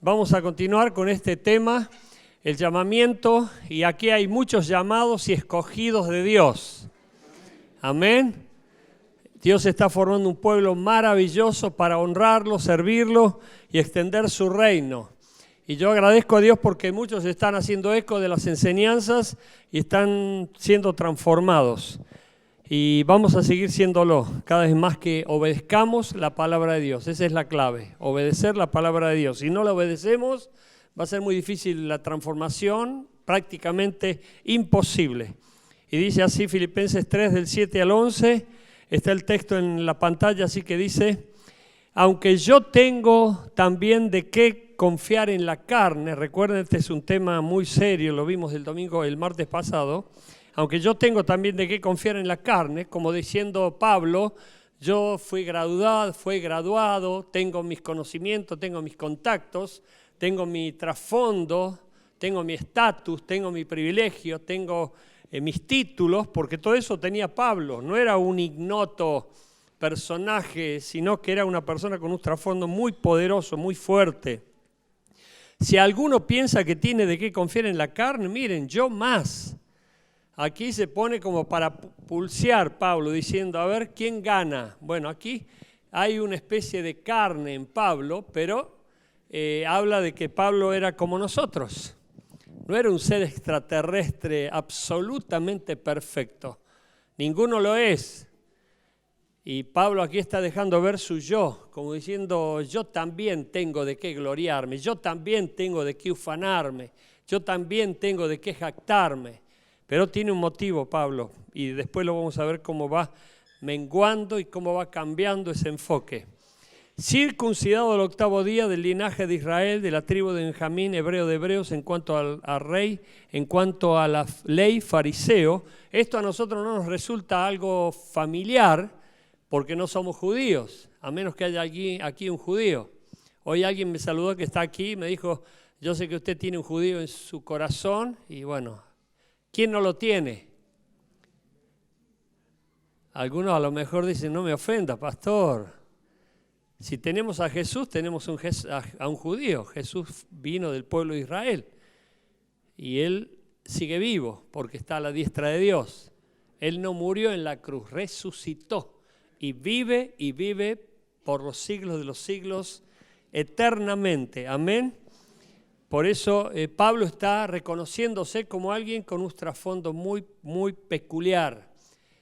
Vamos a continuar con este tema, el llamamiento, y aquí hay muchos llamados y escogidos de Dios. Amén. Dios está formando un pueblo maravilloso para honrarlo, servirlo y extender su reino. Y yo agradezco a Dios porque muchos están haciendo eco de las enseñanzas y están siendo transformados. Y vamos a seguir siéndolo cada vez más que obedezcamos la palabra de Dios. Esa es la clave, obedecer la palabra de Dios. Si no la obedecemos, va a ser muy difícil la transformación, prácticamente imposible. Y dice así Filipenses 3, del 7 al 11, está el texto en la pantalla, así que dice: aunque yo tengo también de qué confiar en la carne, recuerden, este es un tema muy serio, lo vimos el martes pasado. Aunque yo tengo también de qué confiar en la carne, como diciendo Pablo, yo fui graduado, tengo mis conocimientos, tengo mis contactos, tengo mi trasfondo, tengo mi estatus, tengo mi privilegio, tengo mis títulos, porque todo eso tenía Pablo. No era un ignoto personaje, sino que era una persona con un trasfondo muy poderoso, muy fuerte. Si alguno piensa que tiene de qué confiar en la carne, miren, yo más. Aquí se pone como para pulsear Pablo, diciendo, a ver, ¿quién gana? Bueno, aquí hay una especie de carne en Pablo, pero habla de que Pablo era como nosotros. No era un ser extraterrestre absolutamente perfecto. Ninguno lo es. Y Pablo aquí está dejando ver su yo, como diciendo, yo también tengo de qué gloriarme, yo también tengo de qué ufanarme, yo también tengo de qué jactarme. Pero tiene un motivo Pablo, y después lo vamos a ver cómo va menguando y cómo va cambiando ese enfoque. Circuncidado al 8º día del linaje de Israel, de la tribu de Benjamín, hebreo de hebreos, en cuanto al rey, en cuanto a la ley, fariseo. Esto a nosotros no nos resulta algo familiar, porque no somos judíos, a menos que haya aquí un judío. Hoy alguien me saludó que está aquí y me dijo, yo sé que usted tiene un judío en su corazón, y bueno, ¿quién no lo tiene? Algunos a lo mejor dicen, no me ofenda, pastor. Si tenemos a Jesús, tenemos a un judío. Jesús vino del pueblo de Israel y Él sigue vivo porque está a la diestra de Dios. Él no murió en la cruz, resucitó y vive por los siglos de los siglos eternamente. Amén. Por eso Pablo está reconociéndose como alguien con un trasfondo muy, muy peculiar.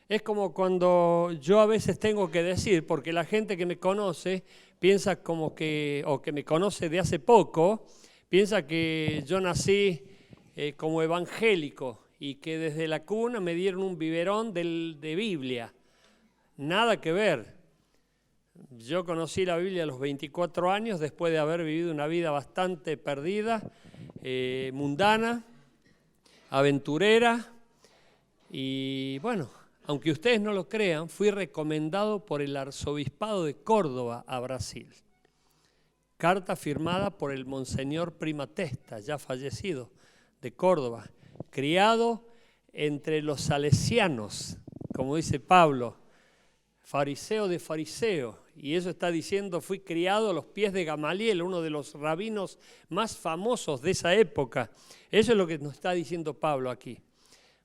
Es como cuando yo a veces tengo que decir, porque la gente que me conoce piensa o que me conoce de hace poco, piensa que yo nací como evangélico y que desde la cuna me dieron un biberón de Biblia. Nada que ver. Yo conocí la Biblia a los 24 años, después de haber vivido una vida bastante perdida, mundana, aventurera. Y bueno, aunque ustedes no lo crean, fui recomendado por el arzobispado de Córdoba a Brasil. Carta firmada por el monseñor Primatesta, ya fallecido, de Córdoba. Criado entre los salesianos, como dice Pablo, fariseo de fariseo, y eso está diciendo, fui criado a los pies de Gamaliel, uno de los rabinos más famosos de esa época. Eso es lo que nos está diciendo Pablo aquí.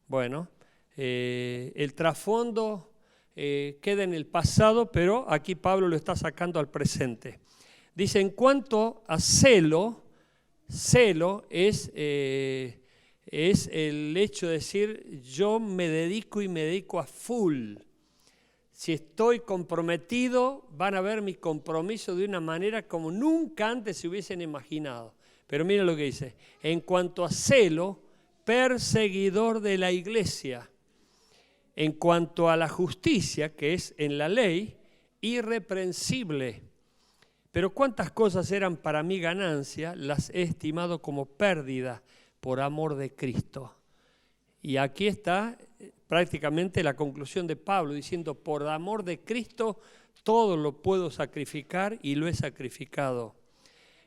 Bueno, el trasfondo queda en el pasado, pero aquí Pablo lo está sacando al presente. Dice, en cuanto a celo es el hecho de decir, yo me dedico a full. Si estoy comprometido, van a ver mi compromiso de una manera como nunca antes se hubiesen imaginado. Pero miren lo que dice, en cuanto a celo, perseguidor de la iglesia. En cuanto a la justicia, que es en la ley, irreprensible. Pero cuántas cosas eran para mi ganancia, las he estimado como pérdida por amor de Cristo. Y aquí está prácticamente la conclusión de Pablo, diciendo, por amor de Cristo todo lo puedo sacrificar y lo he sacrificado.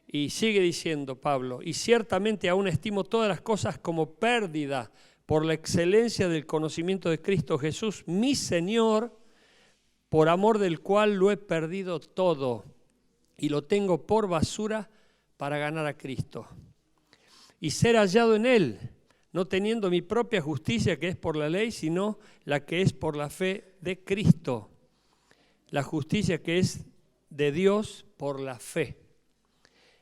Y sigue diciendo Pablo, y ciertamente aún estimo todas las cosas como pérdida por la excelencia del conocimiento de Cristo Jesús, mi Señor, por amor del cual lo he perdido todo y lo tengo por basura para ganar a Cristo y ser hallado en Él, no teniendo mi propia justicia que es por la ley, sino la que es por la fe de Cristo, la justicia que es de Dios por la fe,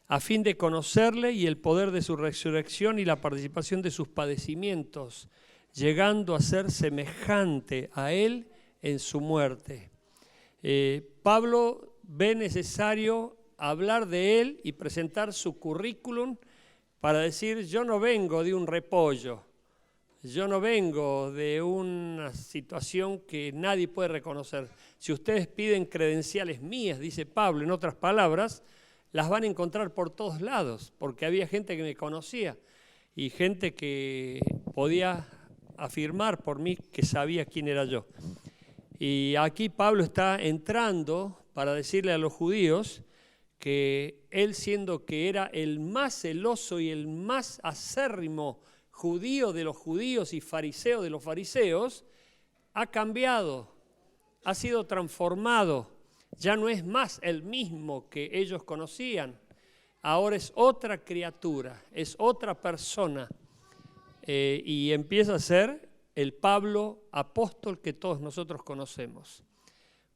a fin de conocerle y el poder de su resurrección y la participación de sus padecimientos, llegando a ser semejante a Él en su muerte. Pablo ve necesario hablar de Él y presentar su currículum para decir, yo no vengo de un repollo, yo no vengo de una situación que nadie puede reconocer. Si ustedes piden credenciales mías, dice Pablo, en otras palabras, las van a encontrar por todos lados, porque había gente que me conocía y gente que podía afirmar por mí que sabía quién era yo. Y aquí Pablo está entrando para decirle a los judíos que él, siendo que era el más celoso y el más acérrimo judío de los judíos y fariseo de los fariseos, ha cambiado, ha sido transformado, ya no es más el mismo que ellos conocían, ahora es otra criatura, es otra persona, y empieza a ser el Pablo apóstol que todos nosotros conocemos.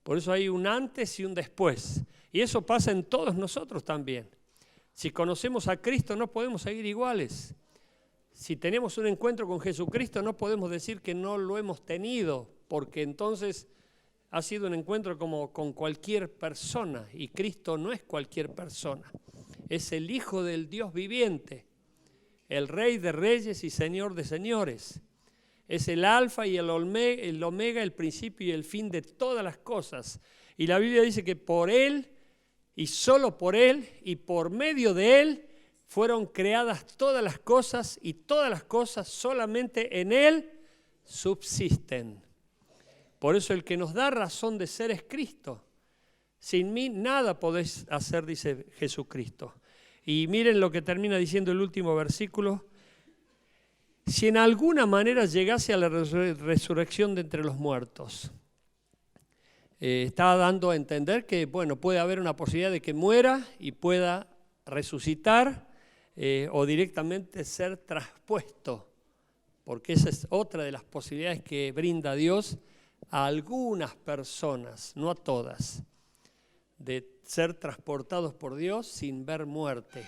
Por eso hay un antes y un después, y eso pasa en todos nosotros también. Si conocemos a Cristo no podemos seguir iguales. Si tenemos un encuentro con Jesucristo no podemos decir que no lo hemos tenido, porque entonces ha sido un encuentro como con cualquier persona, y Cristo no es cualquier persona, es el Hijo del Dios viviente, el Rey de reyes y Señor de señores. Es el alfa y el omega, el principio y el fin de todas las cosas. Y la Biblia dice que por Él, y solo por Él, y por medio de Él, fueron creadas todas las cosas, y todas las cosas solamente en Él subsisten. Por eso el que nos da razón de ser es Cristo. Sin mí nada podéis hacer, dice Jesucristo. Y miren lo que termina diciendo el último versículo. Si en alguna manera llegase a la resurrección de entre los muertos. Está dando a entender que, bueno, puede haber una posibilidad de que muera y pueda resucitar o directamente ser traspuesto, porque esa es otra de las posibilidades que brinda Dios a algunas personas, no a todas, de ser transportados por Dios sin ver muerte.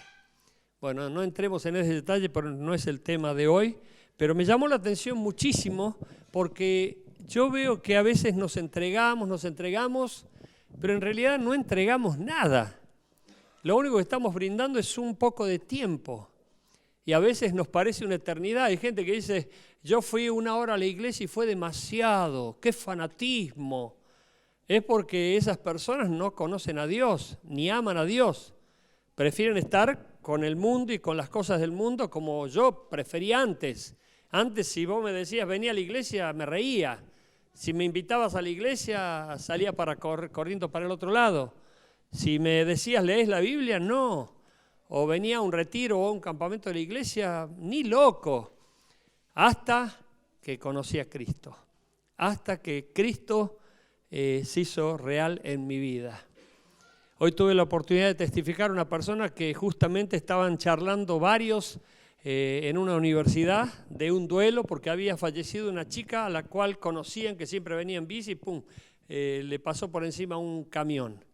Bueno, no entremos en ese detalle, pero no es el tema de hoy, pero me llamó la atención muchísimo porque yo veo que a veces nos entregamos, pero en realidad no entregamos nada. Lo único que estamos brindando es un poco de tiempo y a veces nos parece una eternidad. Hay gente que dice, yo fui 1 hora a la iglesia y fue demasiado, qué fanatismo. Es porque esas personas no conocen a Dios, ni aman a Dios. Prefieren estar con el mundo y con las cosas del mundo como yo prefería antes. Antes, si vos me decías, vení a la iglesia, me reía. Si me invitabas a la iglesia, salía corriendo para el otro lado. Si me decías, ¿lees la Biblia? No. O venía a un retiro o a un campamento de la iglesia, ni loco. Hasta que conocí a Cristo. Hasta que Cristo se hizo real en mi vida. Hoy tuve la oportunidad de testificar a una persona que justamente estaban charlando varios en una universidad de un duelo porque había fallecido una chica a la cual conocían que siempre venía en bici y pum, le pasó por encima un camión.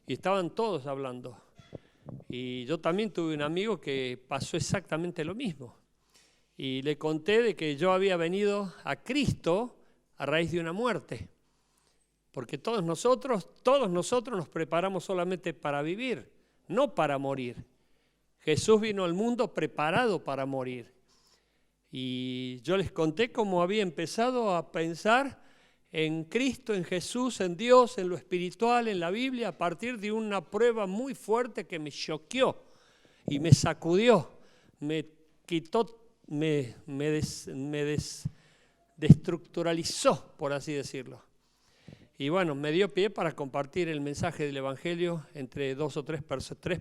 Y estaban todos hablando. Y yo también tuve un amigo que pasó exactamente lo mismo. Y le conté de que yo había venido a Cristo a raíz de una muerte. Porque todos nosotros nos preparamos solamente para vivir, no para morir. Jesús vino al mundo preparado para morir. Y yo les conté cómo había empezado a pensar en Cristo, en Jesús, en Dios, en lo espiritual, en la Biblia, a partir de una prueba muy fuerte que me choqueó y me sacudió, me quitó, me desestructuralizó, por así decirlo. Y bueno, me dio pie para compartir el mensaje del Evangelio entre 2 o 3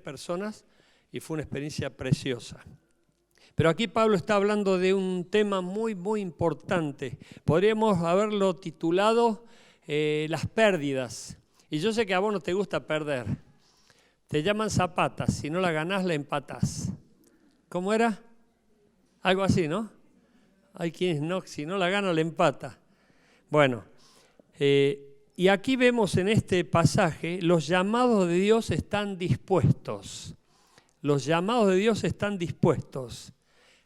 personas y fue una experiencia preciosa. Pero aquí Pablo está hablando de un tema muy, muy importante. Podríamos haberlo titulado las pérdidas. Y yo sé que a vos no te gusta perder, Te llaman zapatas, si no la ganás, la empatás. ¿Cómo era? Algo así, ¿no? Hay quienes no, si no la gana, la empata. Bueno, y aquí vemos en este pasaje, los llamados de Dios están dispuestos. Los llamados de Dios están dispuestos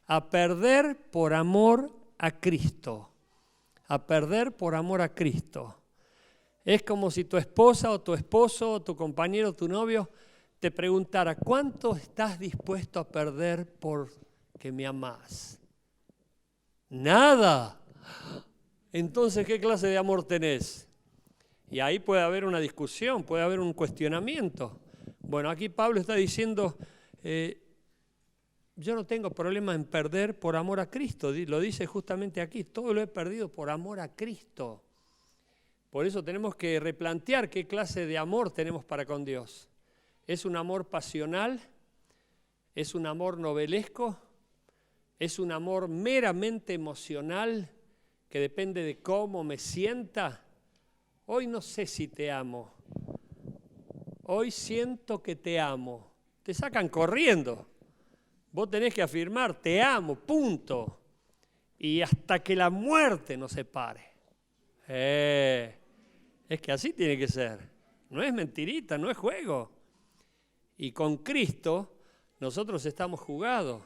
a perder por amor a Cristo. A perder por amor a Cristo. Es como si tu esposa o tu esposo o tu compañero o tu novio te preguntara, ¿cuánto estás dispuesto a perder porque me amás? Nada. Entonces, ¿qué clase de amor tenés? Y ahí puede haber una discusión, puede haber un cuestionamiento. Bueno, aquí Pablo está diciendo, yo no tengo problema en perder por amor a Cristo. Lo dice justamente aquí, todo lo he perdido por amor a Cristo. Por eso tenemos que replantear qué clase de amor tenemos para con Dios. ¿Es un amor pasional? ¿Es un amor novelesco? ¿Es un amor meramente emocional que depende de cómo me sienta? Hoy no sé si te amo. Hoy siento que te amo. Te sacan corriendo. Vos tenés que afirmar, te amo, punto. Y hasta que la muerte nos separe. Es que así tiene que ser. No es mentirita, no es juego. Y con Cristo nosotros estamos jugados.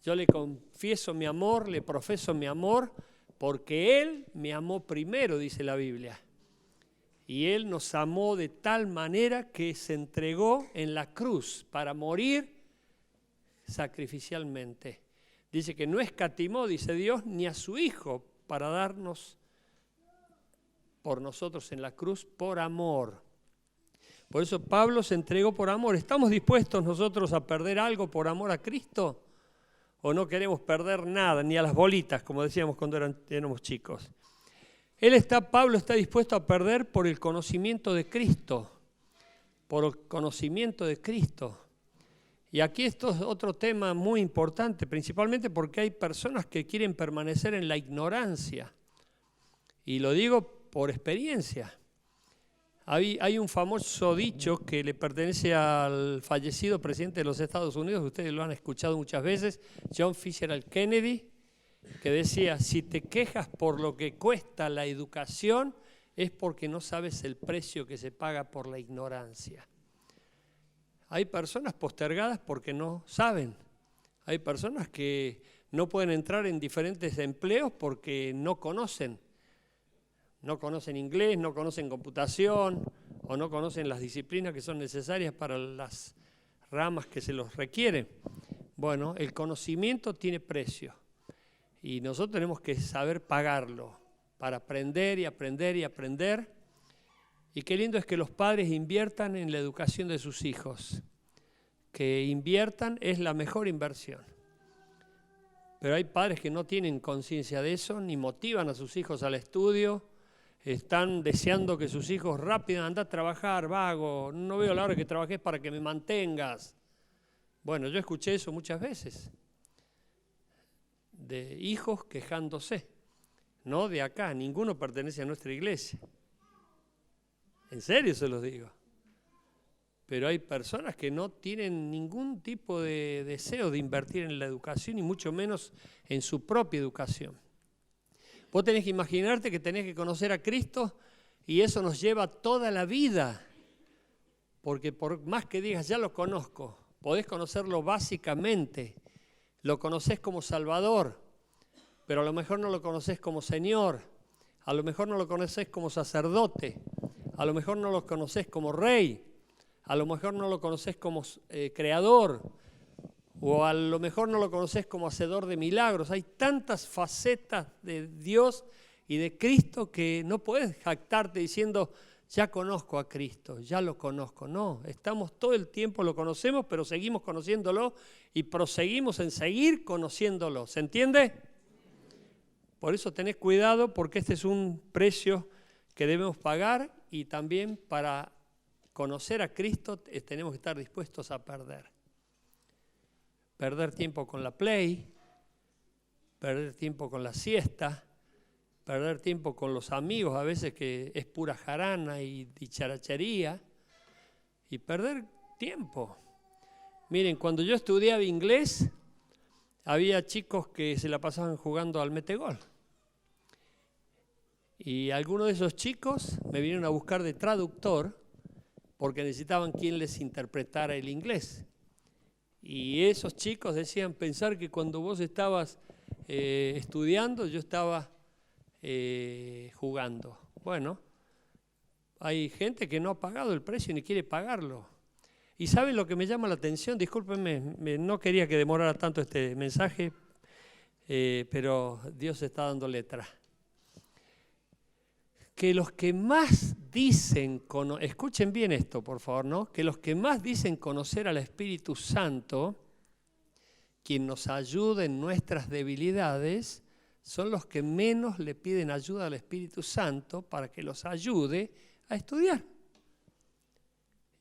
Yo le confieso mi amor, le profeso mi amor, porque Él me amó primero, dice la Biblia. Y Él nos amó de tal manera que se entregó en la cruz para morir sacrificialmente. Dice que no escatimó, dice Dios, ni a su Hijo para darnos por nosotros en la cruz por amor. Por eso Pablo se entregó por amor. ¿Estamos dispuestos nosotros a perder algo por amor a Cristo? ¿O no queremos perder nada, ni a las bolitas, como decíamos cuando éramos chicos? Pablo está dispuesto a perder por el conocimiento de Cristo. Por el conocimiento de Cristo. Y aquí esto es otro tema muy importante, principalmente porque hay personas que quieren permanecer en la ignorancia. Y lo digo por experiencia. Hay un famoso dicho que le pertenece al fallecido presidente de los Estados Unidos, ustedes lo han escuchado muchas veces, John Fitzgerald Kennedy, que decía, si te quejas por lo que cuesta la educación, es porque no sabes el precio que se paga por la ignorancia. Hay personas postergadas porque no saben. Hay personas que no pueden entrar en diferentes empleos porque no conocen. No conocen inglés, no conocen computación o no conocen las disciplinas que son necesarias para las ramas que se los requieren. Bueno, el conocimiento tiene precio y nosotros tenemos que saber pagarlo para aprender y aprender y aprender. Y qué lindo es que los padres inviertan en la educación de sus hijos. Que inviertan es la mejor inversión. Pero hay padres que no tienen conciencia de eso, ni motivan a sus hijos al estudio. Están deseando que sus hijos rápido anda a trabajar, vago, no veo la hora que trabajes para que me mantengas. Bueno, yo escuché eso muchas veces, de hijos quejándose, no de acá, ninguno pertenece a nuestra iglesia. En serio se los digo. Pero hay personas que no tienen ningún tipo de deseo de invertir en la educación y mucho menos en su propia educación. Vos tenés que imaginarte que tenés que conocer a Cristo y eso nos lleva toda la vida. Porque por más que digas, ya lo conozco, podés conocerlo básicamente. Lo conocés como Salvador, pero a lo mejor no lo conocés como Señor. A lo mejor no lo conocés como sacerdote. A lo mejor no lo conocés como Rey. A lo mejor no lo conocés como Creador. O a lo mejor no lo conoces como hacedor de milagros. Hay tantas facetas de Dios y de Cristo que no puedes jactarte diciendo, ya conozco a Cristo, ya lo conozco. No, estamos todo el tiempo, lo conocemos, pero seguimos conociéndolo y proseguimos en seguir conociéndolo. ¿Se entiende? Por eso tenés cuidado porque este es un precio que debemos pagar y también para conocer a Cristo tenemos que estar dispuestos a perder. Perder tiempo con la play, perder tiempo con la siesta, perder tiempo con los amigos, a veces que es pura jarana y dicharachería, y perder tiempo. Miren, cuando yo estudiaba inglés, había chicos que se la pasaban jugando al metegol. Y algunos de esos chicos me vinieron a buscar de traductor porque necesitaban quien les interpretara el inglés. Y esos chicos decían pensar que cuando vos estabas estudiando, yo estaba jugando. Bueno, hay gente que no ha pagado el precio ni quiere pagarlo. ¿Y saben lo que me llama la atención? Discúlpenme, no quería que demorara tanto este mensaje, pero Dios está dando letra. Que los que más dicen, escuchen bien esto por favor, ¿no? Que los que más dicen conocer al Espíritu Santo, quien nos ayuda en nuestras debilidades, son los que menos le piden ayuda al Espíritu Santo para que los ayude a estudiar.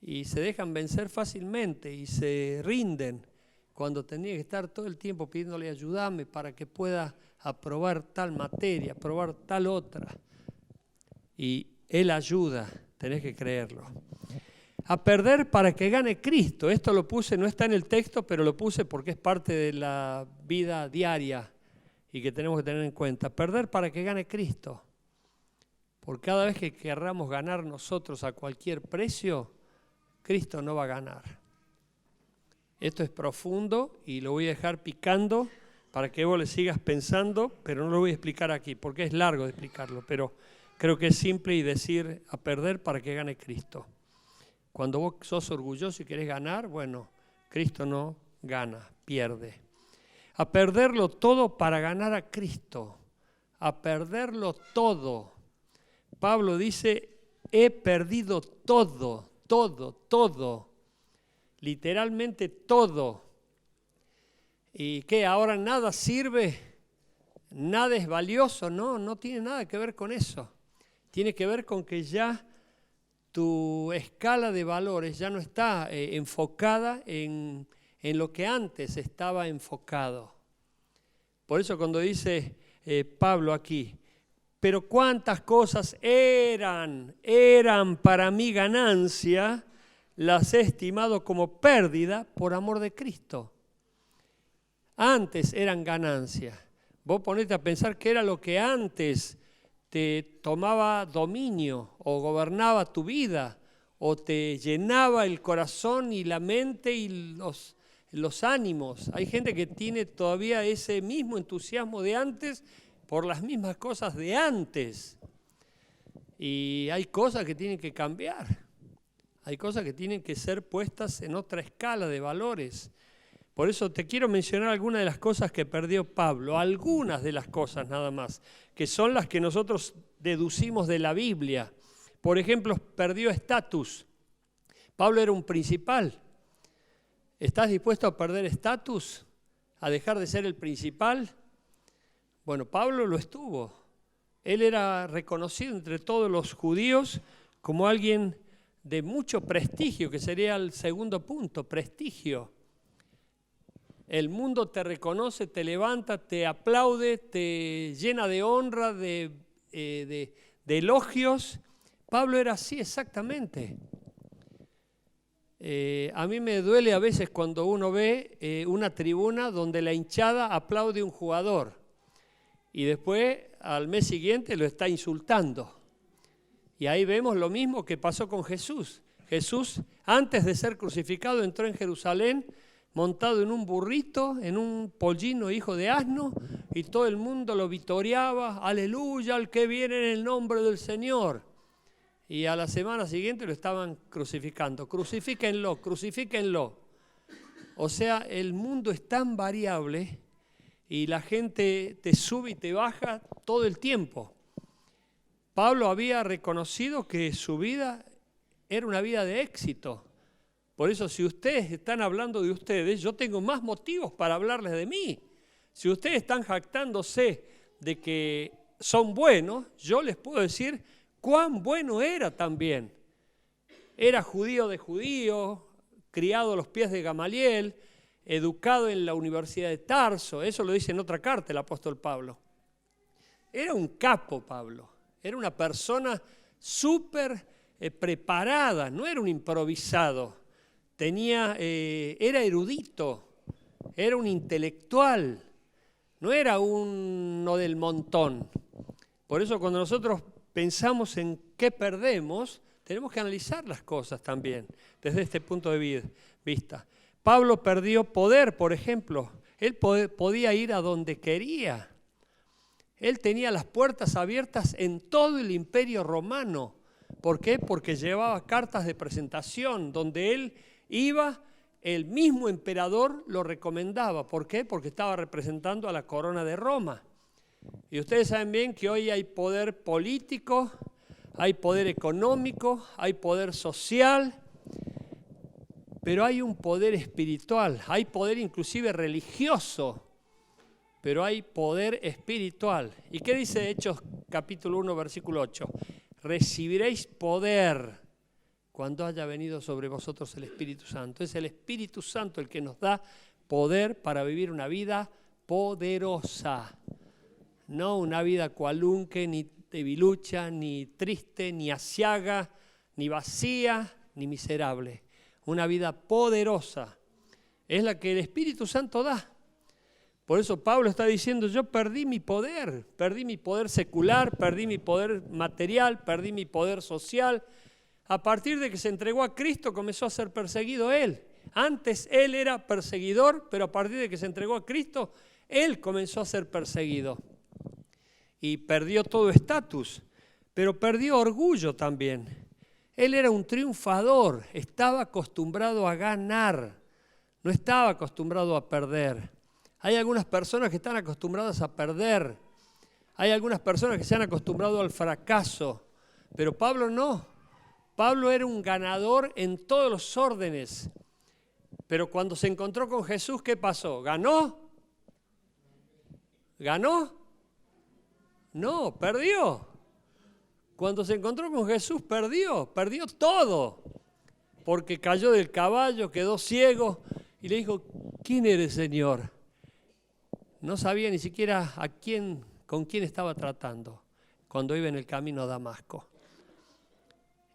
Y se dejan vencer fácilmente y se rinden cuando tenía que estar todo el tiempo pidiéndole ayúdame para que pueda aprobar tal materia, aprobar tal otra. Y Él ayuda, tenés que creerlo. A perder para que gane Cristo. Esto lo puse, no está en el texto, pero lo puse porque es parte de la vida diaria y que tenemos que tener en cuenta. Perder para que gane Cristo. Por cada vez que querramos ganar nosotros a cualquier precio, Cristo no va a ganar. Esto es profundo y lo voy a dejar picando para que vos le sigas pensando, pero no lo voy a explicar aquí porque es largo de explicarlo, pero creo que es simple y decir a perder para que gane Cristo. Cuando vos sos orgulloso y querés ganar, bueno, Cristo no gana, pierde. A perderlo todo para ganar a Cristo. A perderlo todo. Pablo dice, he perdido todo, todo, todo. Literalmente todo. ¿Y qué? ¿Ahora nada sirve? ¿Nada es valioso? No, no tiene nada que ver con eso. Tiene que ver con que ya tu escala de valores ya no está enfocada en lo que antes estaba enfocado. Por eso cuando dice Pablo aquí, pero cuántas cosas eran para mi ganancia, las he estimado como pérdida por amor de Cristo. Antes eran ganancias. Vos ponete a pensar qué era lo que antes te tomaba dominio o gobernaba tu vida o te llenaba el corazón y la mente y los ánimos. Hay gente que tiene todavía ese mismo entusiasmo de antes por las mismas cosas de antes. Y hay cosas que tienen que cambiar. Hay cosas que tienen que ser puestas en otra escala de valores. Por eso te quiero mencionar algunas de las cosas que perdió Pablo, algunas de las cosas nada más, que son las que nosotros deducimos de la Biblia. Por ejemplo, perdió estatus. Pablo era un principal. ¿Estás dispuesto a perder estatus? ¿A dejar de ser el principal? Bueno, Pablo lo estuvo. Él era reconocido entre todos los judíos como alguien de mucho prestigio, que sería el segundo punto, prestigio. El mundo te reconoce, te levanta, te aplaude, te llena de honra, de elogios. Pablo era así exactamente. A mí me duele a veces cuando uno ve una tribuna donde la hinchada aplaude a un jugador y después al mes siguiente lo está insultando. Y ahí vemos lo mismo que pasó con Jesús. Jesús, antes de ser crucificado, entró en Jerusalén montado en un burrito, en un pollino hijo de asno, y todo el mundo lo vitoreaba, aleluya, al que viene en el nombre del Señor. Y a la semana siguiente lo estaban crucificando. Crucifíquenlo, crucifíquenlo. O sea, el mundo es tan variable y la gente te sube y te baja todo el tiempo. Pablo había reconocido que su vida era una vida de éxito. Por eso, si ustedes están hablando de ustedes, yo tengo más motivos para hablarles de mí. Si ustedes están jactándose de que son buenos, yo les puedo decir cuán bueno era también. Era judío de judíos, criado a los pies de Gamaliel, educado en la Universidad de Tarso. Eso lo dice en otra carta el apóstol Pablo. Era un capo Pablo, era una persona súper preparada, no era un improvisado. era erudito, era un intelectual, no era uno del montón. Por eso cuando nosotros pensamos en qué perdemos, tenemos que analizar las cosas también desde este punto de vista. Pablo perdió poder, por ejemplo. Él podía ir a donde quería. Él tenía las puertas abiertas en todo el imperio romano. ¿Por qué? Porque llevaba cartas de presentación. Donde él iba, el mismo emperador lo recomendaba. ¿Por qué? Porque estaba representando a la corona de Roma. Y ustedes saben bien que hoy hay poder político, hay poder económico, hay poder social, pero hay un poder espiritual, hay poder inclusive religioso, pero hay poder espiritual. ¿Y qué dice Hechos capítulo 1, versículo 8? Recibiréis poder cuando haya venido sobre vosotros el Espíritu Santo. Es el Espíritu Santo el que nos da poder para vivir una vida poderosa. No una vida cualunque, ni debilucha, ni triste, ni asiaga, ni vacía, ni miserable. Una vida poderosa. Es la que el Espíritu Santo da. Por eso Pablo está diciendo, yo perdí mi poder secular, perdí mi poder material, perdí mi poder social. A partir de que se entregó a Cristo comenzó a ser perseguido él. Antes él era perseguidor, pero a partir de que se entregó a Cristo, él comenzó a ser perseguido. Y perdió todo estatus, pero perdió orgullo también. Él era un triunfador, estaba acostumbrado a ganar, no estaba acostumbrado a perder. Hay algunas personas que están acostumbradas a perder, hay algunas personas que se han acostumbrado al fracaso, pero Pablo no. Pablo era un ganador en todos los órdenes, pero cuando se encontró con Jesús, ¿qué pasó? ¿Ganó? ¿Ganó? No, perdió. Cuando se encontró con Jesús, perdió todo, porque cayó del caballo, quedó ciego y le dijo, ¿quién eres, Señor? No sabía ni siquiera con quién estaba tratando cuando iba en el camino a Damasco.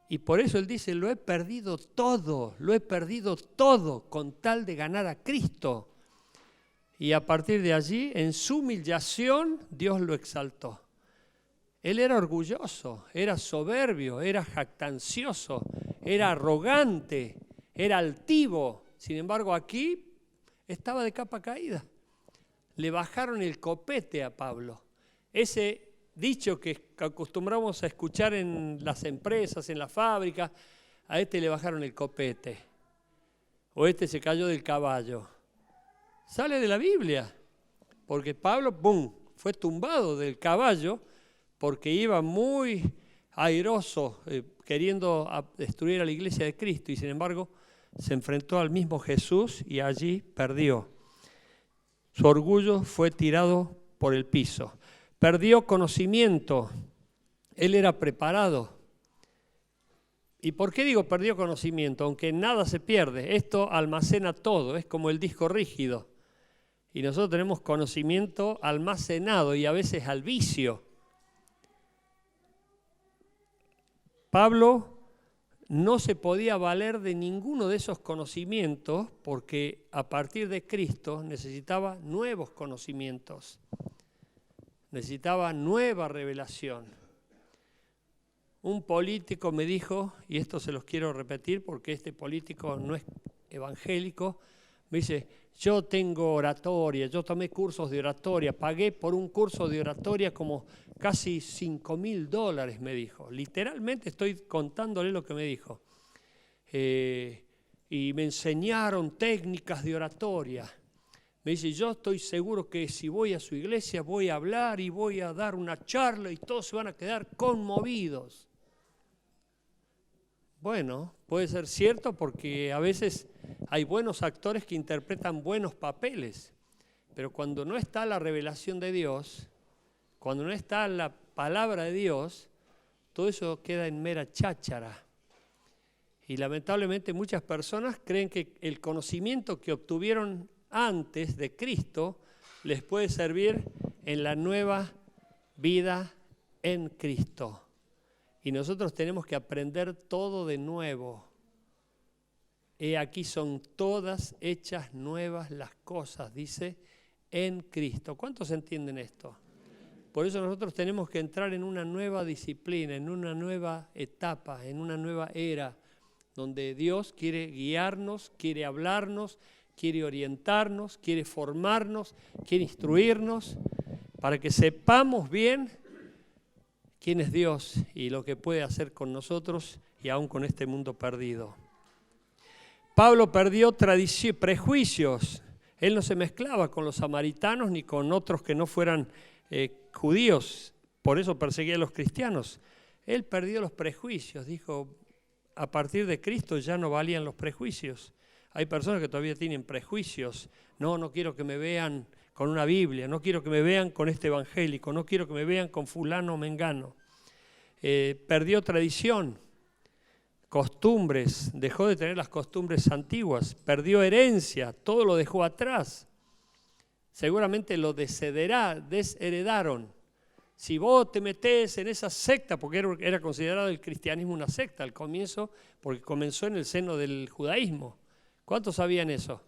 Y por eso él dice, lo he perdido todo con tal de ganar a Cristo. Y a partir de allí, en su humillación, Dios lo exaltó. Él era orgulloso, era soberbio, era jactancioso, era arrogante, era altivo. Sin embargo, aquí estaba de capa caída. Le bajaron el copete a Pablo. Ese dicho que acostumbramos a escuchar en las empresas, en la fábrica, a este le bajaron el copete. O este se cayó del caballo. Sale de la Biblia, porque Pablo, ¡pum!, fue tumbado del caballo porque iba muy airoso, queriendo destruir a la iglesia de Cristo, y sin embargo se enfrentó al mismo Jesús y allí perdió. Su orgullo fue tirado por el piso. Perdió conocimiento. Él era preparado. ¿Y por qué digo perdió conocimiento? Aunque nada se pierde, esto almacena todo, es como el disco rígido. Y nosotros tenemos conocimiento almacenado y a veces al vicio. Pablo no se podía valer de ninguno de esos conocimientos porque a partir de Cristo necesitaba nuevos conocimientos, necesitaba nueva revelación. Un político me dijo, y esto se los quiero repetir porque este político no es evangélico, me dice, yo tengo oratoria, yo tomé cursos de oratoria, pagué por un curso de oratoria como casi $5,000, me dijo. Literalmente estoy contándole lo que me dijo. Y me enseñaron técnicas de oratoria. Me dice, yo estoy seguro que si voy a su iglesia voy a hablar y voy a dar una charla y todos se van a quedar conmovidos. Bueno, puede ser cierto porque a veces hay buenos actores que interpretan buenos papeles, pero cuando no está la revelación de Dios, cuando no está la palabra de Dios, todo eso queda en mera cháchara. Y lamentablemente muchas personas creen que el conocimiento que obtuvieron antes de Cristo les puede servir en la nueva vida en Cristo. Y nosotros tenemos que aprender todo de nuevo. He aquí son todas hechas nuevas las cosas, dice, en Cristo. ¿Cuántos entienden esto? Por eso nosotros tenemos que entrar en una nueva disciplina, en una nueva etapa, en una nueva era, donde Dios quiere guiarnos, quiere hablarnos, quiere orientarnos, quiere formarnos, quiere instruirnos, para que sepamos bien quién es Dios y lo que puede hacer con nosotros y aún con este mundo perdido. Pablo perdió prejuicios. Él no se mezclaba con los samaritanos ni con otros que no fueran judíos. Por eso perseguía a los cristianos. Él perdió los prejuicios. Dijo, a partir de Cristo ya no valían los prejuicios. Hay personas que todavía tienen prejuicios. No quiero que me vean con una Biblia. No quiero que me vean con este evangélico. No quiero que me vean con fulano o mengano. Perdió tradición. Costumbres, dejó de tener las costumbres antiguas, perdió herencia, todo lo dejó atrás. Seguramente lo desheredaron. Si vos te metés en esa secta, porque era considerado el cristianismo una secta al comienzo, porque comenzó en el seno del judaísmo. ¿Cuántos sabían eso?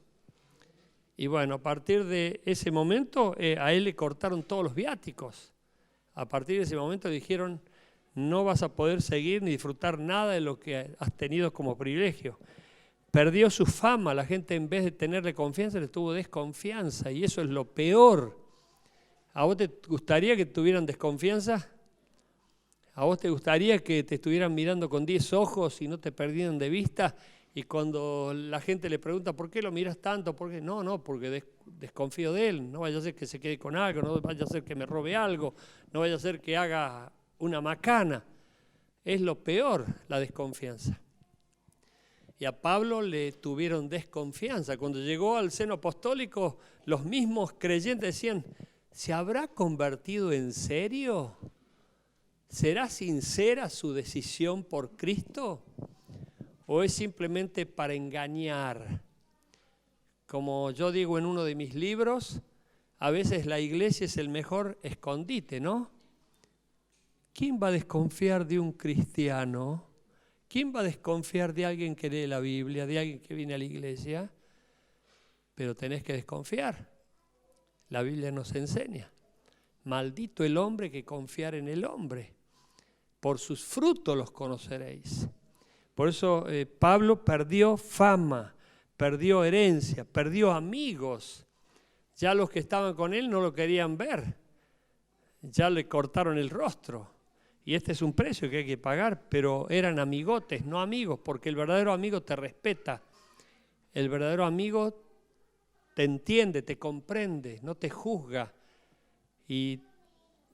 Y bueno, a partir de ese momento a él le cortaron todos los viáticos. A partir de ese momento dijeron, no vas a poder seguir ni disfrutar nada de lo que has tenido como privilegio. Perdió su fama, la gente en vez de tenerle confianza le tuvo desconfianza y eso es lo peor. ¿A vos te gustaría que tuvieran desconfianza? ¿A vos te gustaría que te estuvieran mirando con 10 ojos y no te perdieran de vista? Y cuando la gente le pregunta, ¿por qué lo miras tanto? ¿Por qué? No, porque desconfío de él. No vaya a ser que se quede con algo, no vaya a ser que me robe algo, no vaya a ser que haga una macana. Es lo peor, la desconfianza. Y a Pablo le tuvieron desconfianza. Cuando llegó al seno apostólico, los mismos creyentes decían, ¿se habrá convertido en serio? ¿Será sincera su decisión por Cristo? ¿O es simplemente para engañar? Como yo digo en uno de mis libros, a veces la iglesia es el mejor escondite, ¿no? ¿Quién va a desconfiar de un cristiano? ¿Quién va a desconfiar de alguien que lee la Biblia, de alguien que viene a la iglesia? Pero tenés que desconfiar. La Biblia nos enseña. Maldito el hombre que confiar en el hombre. Por sus frutos los conoceréis. Por eso Pablo perdió fama, perdió herencia, perdió amigos. Ya los que estaban con él no lo querían ver. Ya le cortaron el rostro. Y este es un precio que hay que pagar, pero eran amigotes, no amigos, porque el verdadero amigo te respeta. El verdadero amigo te entiende, te comprende, no te juzga y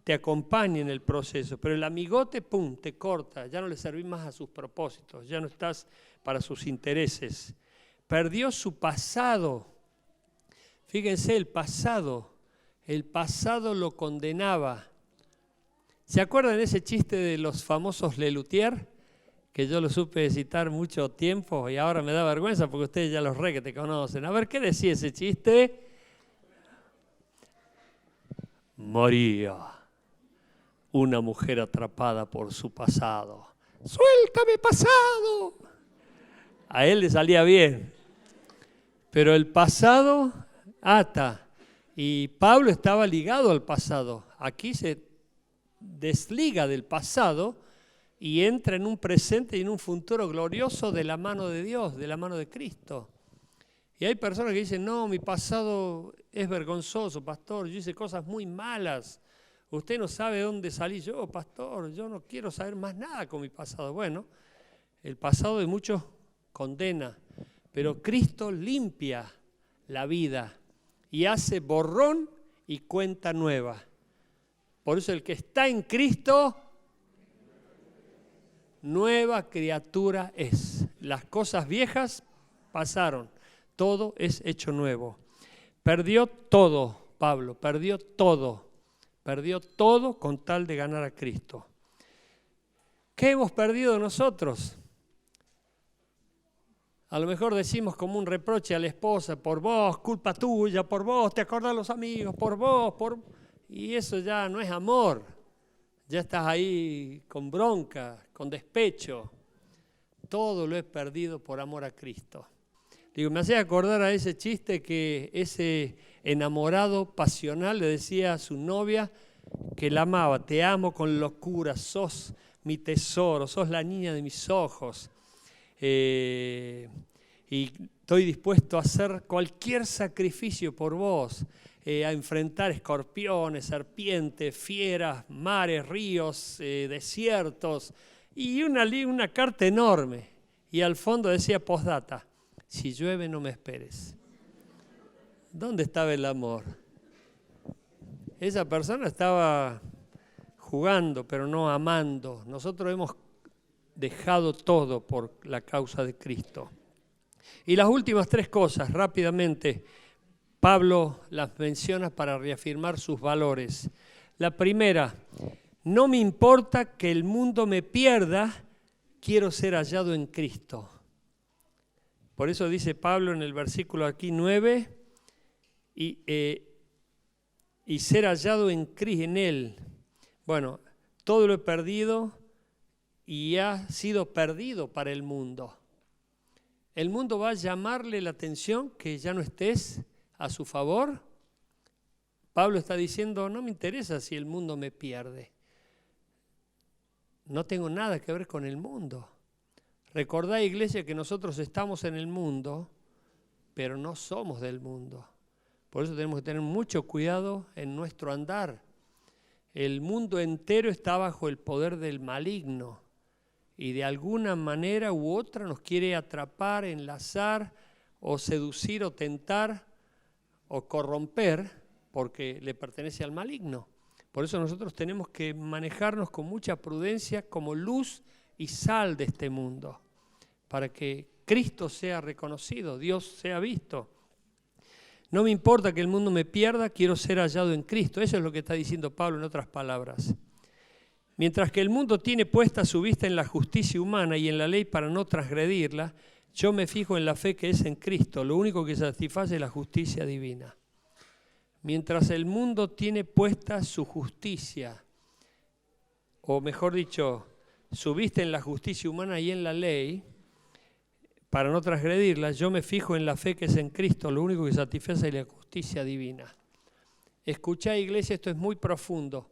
te acompaña en el proceso. Pero el amigote, pum, te corta, ya no le servís más a sus propósitos, ya no estás para sus intereses. Perdió su pasado. Fíjense, el pasado lo condenaba. ¿Se acuerdan de ese chiste de los famosos Lelutier? Que yo lo supe citar mucho tiempo y ahora me da vergüenza porque ustedes ya los que te conocen. A ver, ¿qué decía ese chiste? María, una mujer atrapada por su pasado. ¡Suéltame, pasado! A él le salía bien. Pero el pasado ata. Y Pablo estaba ligado al pasado. Aquí se desliga del pasado y entra en un presente y en un futuro glorioso de la mano de Dios, de la mano de Cristo. Y hay personas que dicen, no, mi pasado es vergonzoso, pastor, yo hice cosas muy malas. Usted no sabe dónde salí yo, pastor, yo no quiero saber más nada con mi pasado. Bueno, el pasado de muchos condena, pero Cristo limpia la vida y hace borrón y cuenta nueva. Por eso el que está en Cristo, nueva criatura es. Las cosas viejas pasaron, todo es hecho nuevo. Perdió todo, Pablo, perdió todo con tal de ganar a Cristo. ¿Qué hemos perdido nosotros? A lo mejor decimos como un reproche a la esposa, por vos, culpa tuya, por vos, te acordás los amigos, por vos, y eso ya no es amor, ya estás ahí con bronca, con despecho. Todo lo he perdido por amor a Cristo. Digo, me hace acordar a ese chiste que ese enamorado pasional le decía a su novia que la amaba. Te amo con locura, sos mi tesoro, sos la niña de mis ojos. Y estoy dispuesto a hacer cualquier sacrificio por vos, a enfrentar escorpiones, serpientes, fieras, mares, ríos, desiertos, y una carta enorme. Y al fondo decía postdata, si llueve no me esperes. ¿Dónde estaba el amor? Esa persona estaba jugando, pero no amando. Nosotros hemos dejado todo por la causa de Cristo. Y las últimas 3 cosas, rápidamente, Pablo las menciona para reafirmar sus valores. La primera, no me importa que el mundo me pierda, quiero ser hallado en Cristo. Por eso dice Pablo en el versículo aquí 9, y ser hallado en Él. Bueno, todo lo he perdido y ha sido perdido para el mundo. ¿El mundo va a llamarle la atención que ya no estés a su favor? Pablo está diciendo, no me interesa si el mundo me pierde. No tengo nada que ver con el mundo. Recordá, iglesia, que nosotros estamos en el mundo, pero no somos del mundo. Por eso tenemos que tener mucho cuidado en nuestro andar. El mundo entero está bajo el poder del maligno y de alguna manera u otra nos quiere atrapar, enlazar o seducir o tentar o corromper porque le pertenece al maligno. Por eso nosotros tenemos que manejarnos con mucha prudencia como luz y sal de este mundo, para que Cristo sea reconocido, Dios sea visto. No me importa que el mundo me pierda, quiero ser hallado en Cristo. Eso es lo que está diciendo Pablo en otras palabras. Mientras que el mundo tiene puesta su vista en la justicia humana y en la ley para no transgredirla, yo me fijo en la fe que es en Cristo, lo único que satisface es la justicia divina. Mientras el mundo tiene puesta su justicia, o mejor dicho, su vista en la justicia humana y en la ley, para no transgredirla, yo me fijo en la fe que es en Cristo, lo único que satisface es la justicia divina. Escuchá, iglesia, esto es muy profundo.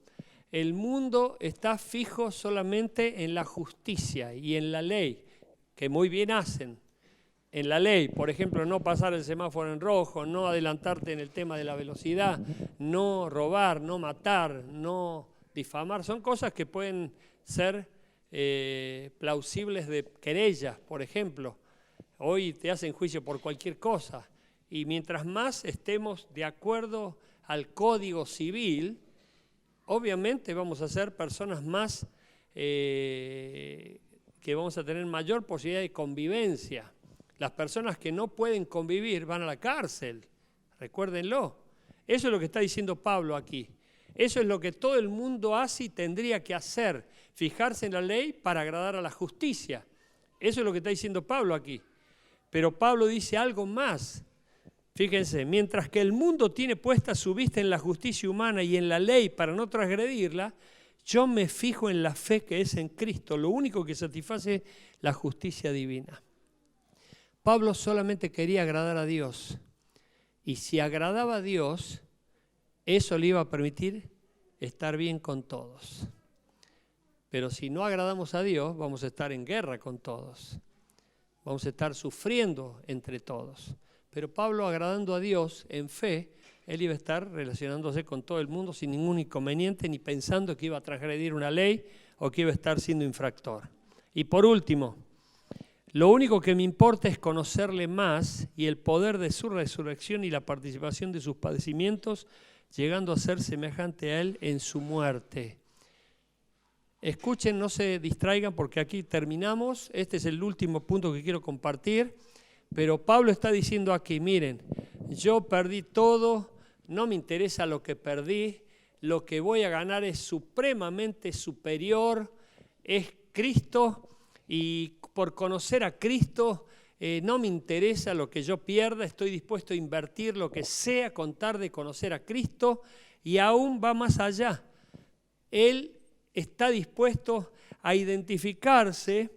El mundo está fijo solamente en la justicia y en la ley, que muy bien hacen. En la ley, por ejemplo, no pasar el semáforo en rojo, no adelantarte en el tema de la velocidad, no robar, no matar, no difamar. Son cosas que pueden ser plausibles de querellas, por ejemplo. Hoy te hacen juicio por cualquier cosa. Y mientras más estemos de acuerdo al Código Civil, obviamente vamos a ser personas más que vamos a tener mayor posibilidad de convivencia. Las personas que no pueden convivir van a la cárcel, recuérdenlo. Eso es lo que está diciendo Pablo aquí. Eso es lo que todo el mundo hace y tendría que hacer, fijarse en la ley para agradar a la justicia. Eso es lo que está diciendo Pablo aquí. Pero Pablo dice algo más. Fíjense, mientras que el mundo tiene puesta su vista en la justicia humana y en la ley para no transgredirla, yo me fijo en la fe que es en Cristo, lo único que satisface la justicia divina. Pablo solamente quería agradar a Dios. Y si agradaba a Dios, eso le iba a permitir estar bien con todos. Pero si no agradamos a Dios, vamos a estar en guerra con todos. Vamos a estar sufriendo entre todos. Pero Pablo, agradando a Dios en fe, él iba a estar relacionándose con todo el mundo sin ningún inconveniente, ni pensando que iba a transgredir una ley o que iba a estar siendo infractor. Y por último, lo único que me importa es conocerle más y el poder de su resurrección y la participación de sus padecimientos, llegando a ser semejante a él en su muerte. Escuchen, no se distraigan porque aquí terminamos. Este es el último punto que quiero compartir. Pero Pablo está diciendo aquí, miren, yo perdí todo, no me interesa lo que perdí, lo que voy a ganar es supremamente superior, es Cristo, y por conocer a Cristo no me interesa lo que yo pierda, estoy dispuesto a invertir lo que sea con tal de conocer a Cristo, y aún va más allá. Él está dispuesto a identificarse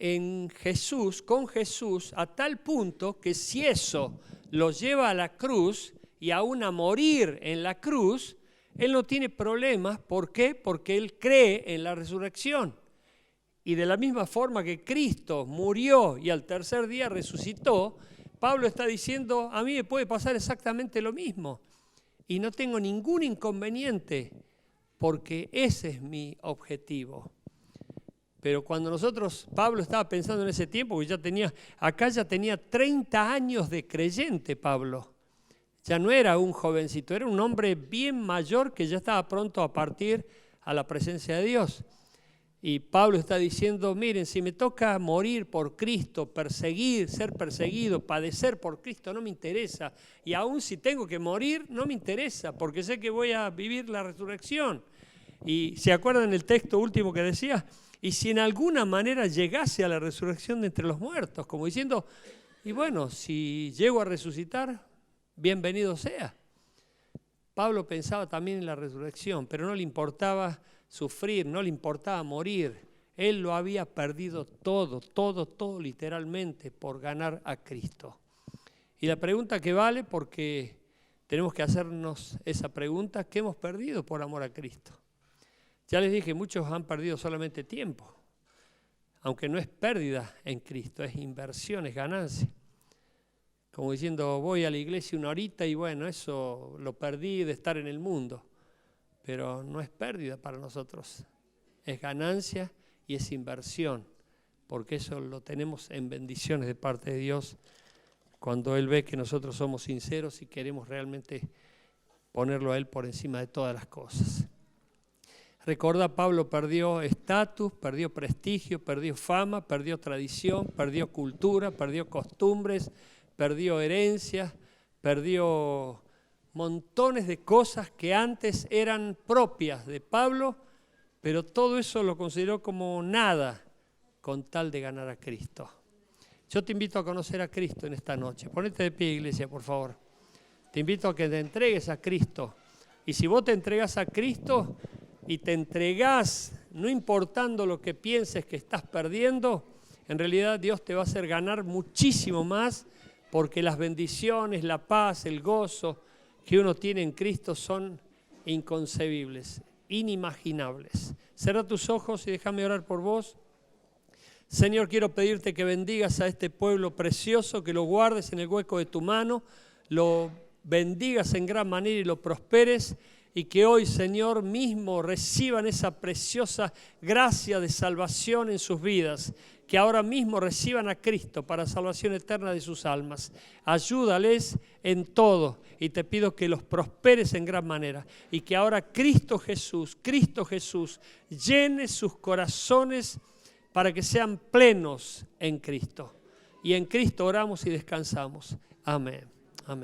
en Jesús, con Jesús, a tal punto que si eso lo lleva a la cruz y aún a morir en la cruz, él no tiene problemas. ¿Por qué? Porque él cree en la resurrección. Y de la misma forma que Cristo murió y al tercer día resucitó, Pablo está diciendo, a mí me puede pasar exactamente lo mismo. Y no tengo ningún inconveniente, porque ese es mi objetivo. Pero cuando Pablo estaba pensando en ese tiempo, que ya tenía 30 años de creyente Pablo. Ya no era un jovencito, era un hombre bien mayor que ya estaba pronto a partir a la presencia de Dios. Y Pablo está diciendo, miren, si me toca morir por Cristo, ser perseguido, padecer por Cristo, no me interesa. Y aún si tengo que morir, no me interesa, porque sé que voy a vivir la resurrección. Y ¿se acuerdan el texto último que decía? Y si en alguna manera llegase a la resurrección de entre los muertos, como diciendo, y bueno, si llego a resucitar, bienvenido sea. Pablo pensaba también en la resurrección, pero no le importaba sufrir, no le importaba morir. Él lo había perdido todo literalmente por ganar a Cristo. Y la pregunta que vale, porque tenemos que hacernos esa pregunta, ¿qué hemos perdido por amor a Cristo? Ya les dije, muchos han perdido solamente tiempo, aunque no es pérdida en Cristo, es inversión, es ganancia. Como diciendo, voy a la iglesia una horita y bueno, eso lo perdí de estar en el mundo. Pero no es pérdida para nosotros, es ganancia y es inversión, porque eso lo tenemos en bendiciones de parte de Dios cuando Él ve que nosotros somos sinceros y queremos realmente ponerlo a Él por encima de todas las cosas. Recuerda, Pablo perdió estatus, perdió prestigio, perdió fama, perdió tradición, perdió cultura, perdió costumbres, perdió herencias, perdió montones de cosas que antes eran propias de Pablo, pero todo eso lo consideró como nada con tal de ganar a Cristo. Yo te invito a conocer a Cristo en esta noche. Ponete de pie, iglesia, por favor. Te invito a que te entregues a Cristo. Y si vos te entregas a Cristo y te entregás, no importando lo que pienses que estás perdiendo, en realidad Dios te va a hacer ganar muchísimo más, porque las bendiciones, la paz, el gozo que uno tiene en Cristo son inconcebibles, inimaginables. Cierra tus ojos y déjame orar por vos. Señor, quiero pedirte que bendigas a este pueblo precioso, que lo guardes en el hueco de tu mano, lo bendigas en gran manera y lo prosperes, y que hoy, Señor, mismo reciban esa preciosa gracia de salvación en sus vidas, que ahora mismo reciban a Cristo para salvación eterna de sus almas. Ayúdales en todo y te pido que los prosperes en gran manera y que ahora Cristo Jesús llene sus corazones para que sean plenos en Cristo. Y en Cristo oramos y descansamos. Amén. Amén.